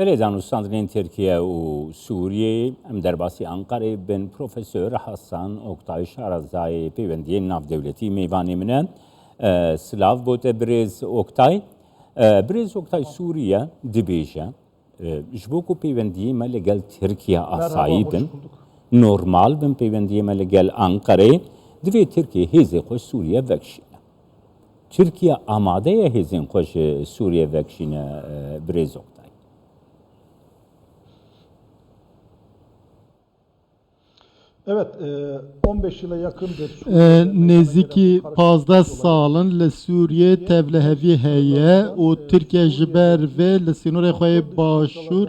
بلدان استاندرین ترکیه و سوریه ام در باسی انقره بن پروفسور حسن اکتای شارزای پیوندی ناف دولتی میوانی منه سلاف بوده بریز اکتای سوریه دبیجه جبوکو پیوندی ملگل ترکیه آسایی بن نورمال بن پیوندی ملگل انقره دوی ترکیه هیزی خوش سوریه وکشینه Türkiye amadeye hizin koş Suriye vekşine brez oktay. Evet, 15 yıla yakındır. Neziki 15 salın le Suriye tevlehevi heye o Türkiye jiber ve le sinore xoye başur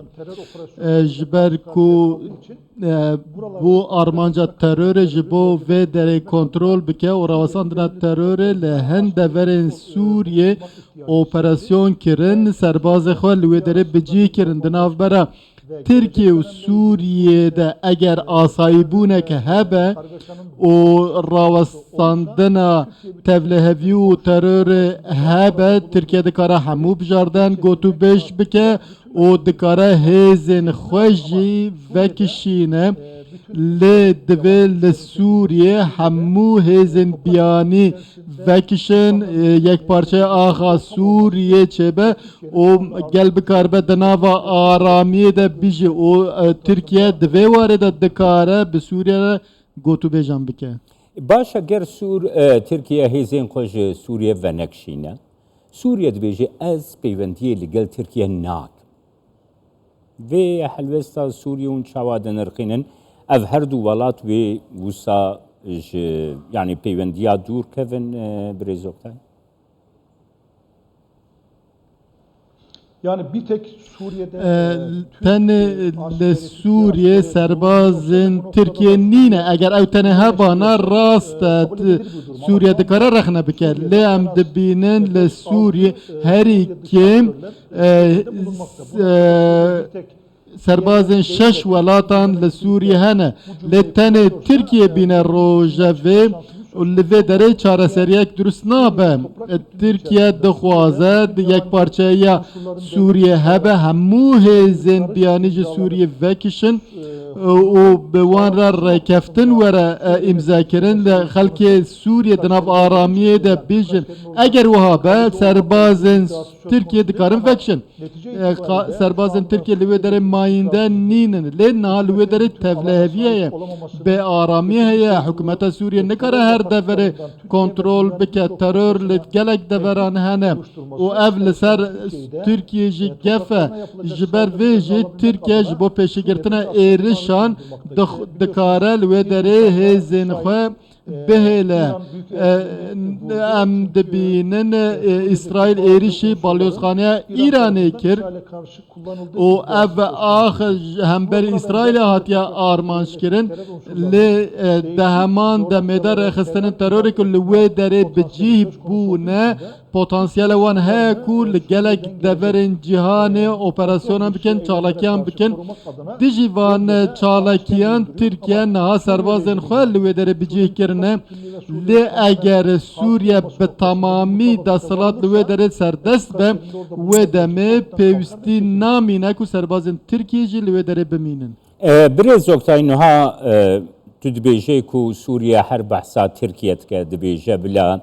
jiber ku bu armanca teröre jibo ve dere kontrol bike o ravasandına teröre le hende verin Suriye operasyon kirin serbazı xwe ve dere bici kirin dinavbera Türkiye ve Suriye'de eğer asayibune ke hebe o ravastandına tevlehevi u terörü hebe Türkiye'de kara hamu bjardan gotu beş bike o dikara hezin xoji vekişine le dve le Suriye hamu hezin biyani vekişin yek parça aha Suriye çebe o gel bikarbe denava aramiye de biji o Türkiye dve vare de dikara bi Suriye gotu bejan bike. Başa ger Türkiye hezin koş Suriye ve nekşine. Suriye dbêje ez peywendiyê li gel Tirkiye nak. Vê helwesta Sûriye û çawa dinirxînin ev her du welat wê wisa ji yani peywendiya dûr kevin Birêz Oktay? Yani bir tek Suriye'de le Suriye serbazın Türkiye nine eğer ev tane hebana rast Suriye'de karar rakhna bike le em dibinin le Suriye her iki serbazın şeş velatan le Suriye hene le tane Türkiye bine rojave Li dere çareseriyek dürüst nabe. Türkiye dixwaze yek parçaya Suriye hebe hemû hêzên biyanî Suriye vekişin û bi wan re rêkeftin were imzakirin li xelkê Suriye di nav aramiyê de bêjin eger wiha be serbazên Türkiye dikarin vekişin. Serbazên Türkiye li wê derê mayînde nînin. Lê niha li wê derê tevleheviye ye. Bê aramiye heye hikûmeta Suriye nikare her devre kontrol bike terör li gelek deveran hene o ev li ser Türkiye ji gefe ji ber vê jî Türkiye ji bo pêşîgirtina êrişan dikare li wê derê hêzên xwe bihêle em dibînin İsrail êrişî balyozxaneya İranê kir û ev ax hemberî İsrailê hatiye armanjkirin lê di heman demê de rêxistinin terorê ku li wê derê bi cih bûne potansiyele wan heye ku li gelek deverên cîhanê operasyona bikin çalakiyan bikin dijî van çalakiyan Tirkiye niha serbazên xwe li wê derê bi cih kirine lê eger Suriye bi tamamî desthilat li wê derê serdest be wê demê pêwîstî namîne ku serbazên Tirkiye jî li wê derê bimînin. Birêz Oktay niha tu dibêje ku Suriye her behsa Tirkiye dike dibêje bila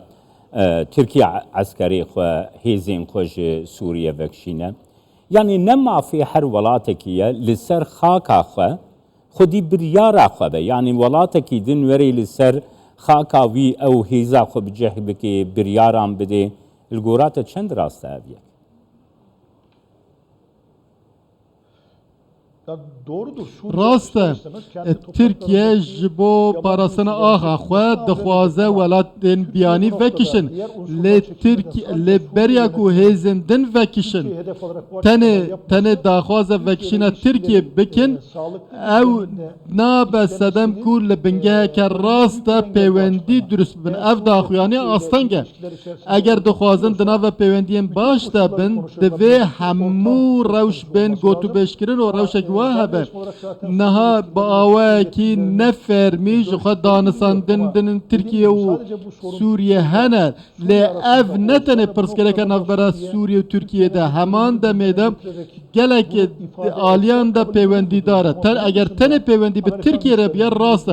Türkiye askerî xwe hêzên xwe ji Suriye vekşîne. Yani ne mafî her welatekî ye li ser xaka xwe xwedî biryara xwe be. Yani welatekî din werê li ser xaka wî ew hêza xwe bi cih bike biryaran bide li gora te çend rast e ev ye? Doğrudur. Rast e Türkiye ji bo parasına axa xwe dixwaze welatên biyanî vekişin lê Türkiye lê beriya ku hêzên din vekişin tenê daxwaza vekişîna Türkiye bikin ew nabe sedem ku li bingeheke rast de pêwendî dürüst bin ev daxuyanî astan ge eger dixwazin di nava pêwendiyên baş de bin divê hemû rewş bên gotûbêjkirin û rewşek hebe naha bawaki nefermi ji xwe danisandin dinin Tirkiye û Suriye hene lê ev ne tenê pirsgirêka navbera Suriye û Tirkiye de heman demê de gelek aliyan da peyvendidar eğer tene peyvendi bi Türkiye re biya rast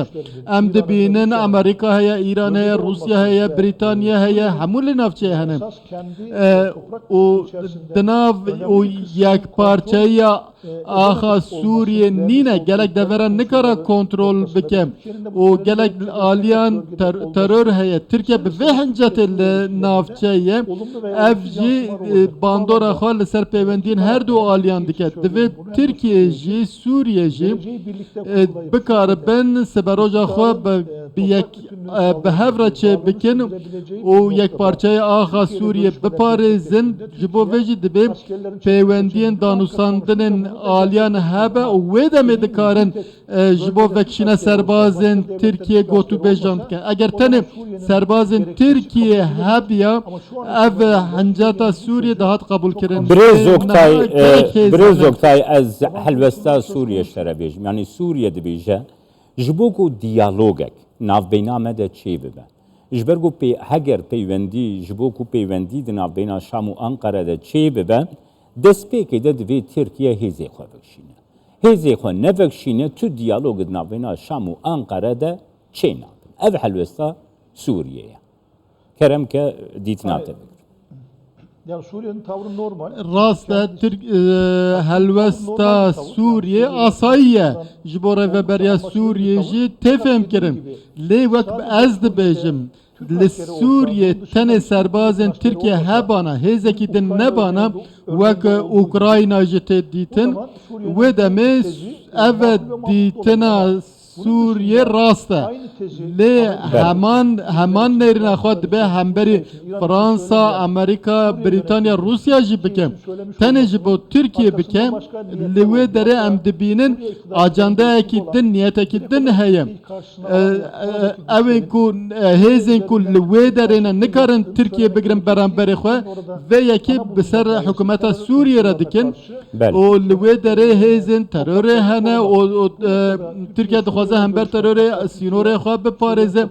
em dibinin Amerika heye İran heye Rusya heye Britanya heye hemû li navçe hene Esas kendi o dinav o yek parçaya aha Suriye nine gelek deveren nikara kontrol bikem o gelek aliyan terör heye Türkiye bi ve hincetel navçeye evji bandora xal ser peyvendin her du aliyan diket ve Türkiye ji Suriye ji bikar ben seberoja xwe bi yek bi hevra çe bikin o yek parçaya aha Suriye biparêzin ji bo vê jî dibe peywendiyên danûsandinên aliyan hebe û wê demê dikarin ji bo vekişîna serbazên Tirkiye gotûbêjan dikin. Eger tenê serbazên Tirkiye hebiya ev hinceta Suriye dahat kabul kirin. Birêz Oktay ez helwesta Suriye şerebêjim. Yani Suriye dibêje ji bo ku diyalogek navbêna me de çê bibe. Ji ber ku heger peywendî ji bo ku peywendî di navbêna Şam û Ankara de çê bibe destpêkê de divê Tirkiye hêzê xwe vekişîne. Hêzê xwe nevekişîne tu diyalog di navbêna Şam û Ankara de çê nabin. Ev helwesta Suriye ye. Kerem ke dîtina te bikir. Yani Suriye'nin tavrı normal. Rast Türk helvesta Suriye asayiye ji bo reveberiya Suriye jî tefhem kirin. Lê wek ez dibêjim li Suriye tenê serbazên Tirkiye hebana hêzekî din nebana wek Ukrayna jî tê dîtin wê demê ev dîtina Suriye rast e. Lê heman nêrîna xwe dibe hemberî Fransa, Amerika, Britanya, Rusya jî bike. Tenê ji bo Tirkiye bike li wê derê em dibînin ajandayekî din, niyetekî din heye. Evên ku hêzên ku li wê derê ne nikarin Tirkiye bigirin beramberê xwe vê yekê bi ser hikûmeta Sûriye re dikin. û li wê derê hêzên terorê hene û Tirkiye dixwaze hember terorê sînorê xwe biparêze.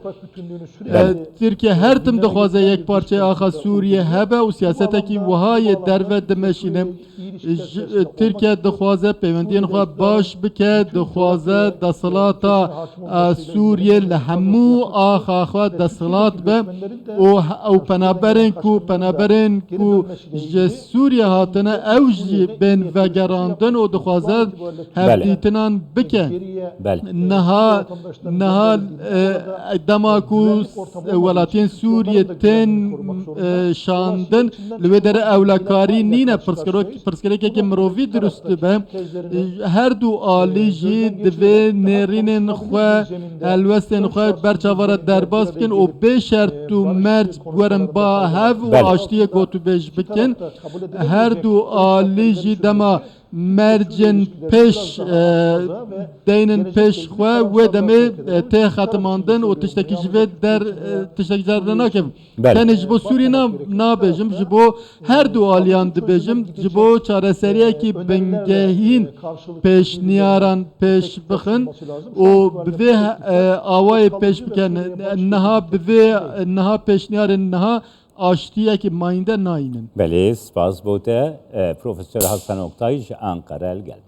Tirkiye her tim dixwaze yek parçe axa Sûriye hebe û siyasetekî wihayê derve dimeşîne. Tirkiye dixwaze peywendiyên xwe baş bike, dixwaze desthilata Sûriye li hemû axa xwe desthilat be û penaberên ku ji Sûriye hatine ew jî bên vegerandin û dixwaze hevdîtinan bike. Niha dema ku welatiyên Sûriye tên şandin li wê derê ewlekarî nîne pirsgirêkekê mirovî dirust dibe. Her du alî jî divê nêrînên xwe helwestên xwe berçavara derbas bikin û bê şert û merc werin ba hev û aştiyê gotûbêj bikin. Her du alî jî dema mercên pêş deynên pêş xwe wê demê tê xetimandin û tiştekî ji vê tiştekî der nakevin. Tenê ji bo Sûriyê nabêjim, ji bo her du aliyan dibêjim, ji bo çareseriyekî bingehîn pêşniyaran pêş bixin û bi vê awayê pêş bikin niha bi vê niha pêşniyarên niha aştiyekî mayînde nayînin. Belê, spas bo te Profesör Hasan Oktay ji Ankara el geldi.